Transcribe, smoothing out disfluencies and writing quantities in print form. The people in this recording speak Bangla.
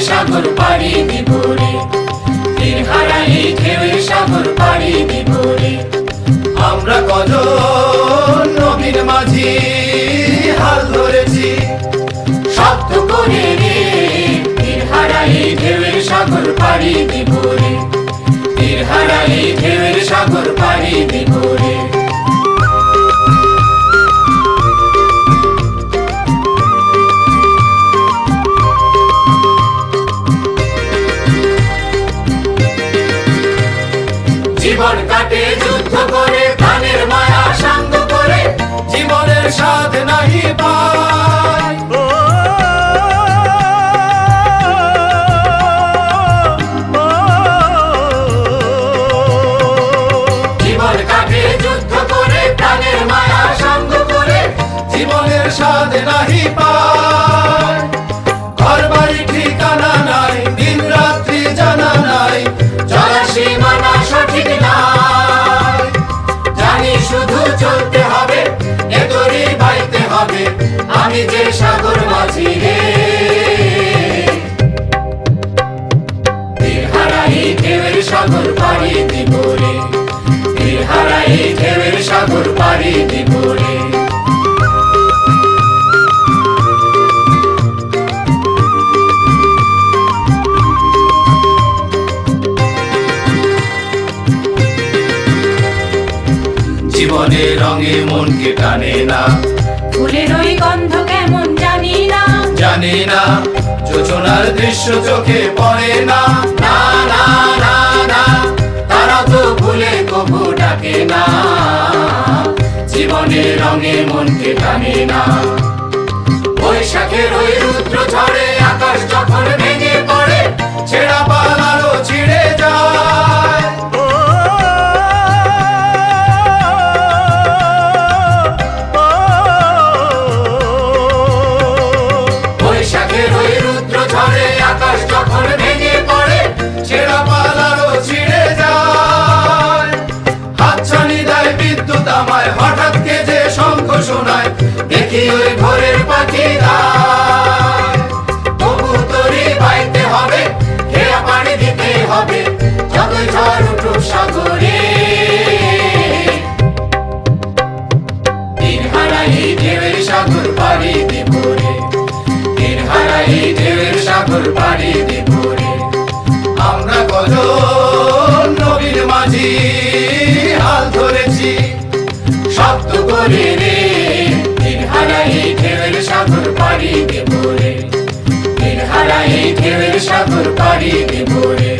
সাগর পাড়ি দিব রে, তীরহারা এই ঢেউয়ের সাগর পাড়ি দিব রে। আমরা কজন নবীর মাঝি হাল ধরেছি শব্দ করে রে, তীরহারা এই ঢেউয়ের সাগর পাড়ি দিব রে, তীরহারা এই ঢেউয়ের সাগর পাড়ি দিব রে। জীবন কাটে যুদ্ধ করে, প্রাণের মায়া সাঙ্গ করে, জীবনের স্বাদ নাহি পাই। জীবন কাটে যুদ্ধ করে, প্রাণের মায়া সাঙ্গ করে, জীবনের স্বাদ নাহি পাই। ঘর বাড়ি ঠিকানা নাই, দিন রাত্রি জানা নাই, চলার সীমানা সঠিক নাই। জানি শুধু চলতে হবে, এ তরি বাইতে হবে, আমি যে সাগর মাঝি রে। তীরহারা এই ঢেউয়ের সাগর পাড়ি দিব রে, তীরহারা এই ঢেউয়ের সাগর পাড়ি দিব রে। জীবনের রঙে মনকে টানে না, ফুলের ওই গন্ধ কেমন জানি না, জানি না যোজনার দৃশ্য চোখে পড়ে না। না না না না, তারা তো ভুলে কবু ডাকে না, জীবনের রঙে মনকে টানে না। বৈশাখের ওই রুদ্র ঝড়ে আকাশ যখন ভেঙে পড়ে, ছেঁড়া পালারও ছিঁড়ে যায়। বৈশাখের ওই রুদ্র ঝড়ে আকাশ যখন ভেঙে পড়ে, ছেঁড়া পালারও ছিঁড়ে যায়। হাতছানি দেয় বিদ্যুৎ আমায়, হঠাৎ কে যে শঙ্খ শোনায়, দেখি ওই ভোরের পাখিরা। তবু তরি বাইতে হবে, খেয়া পানি দিতে হবে, যতই ঝড় উঠুক সাগরে। তীরহারা এই ঢেউয়ের সাগর পাড়ি দিব রে, তীরহারা এই ঢেউয়ের সাগর পাড়ি দিব রে। আমরা কজন নবীর মাঝি হাল ধরেছি শব্দ করে রে, তীরহারা এই ঢেউয়ের সাগর পাড়ি দিব রে, তীরহারা এই ঢেউয়ের সাগর পাড়ি দিব রে।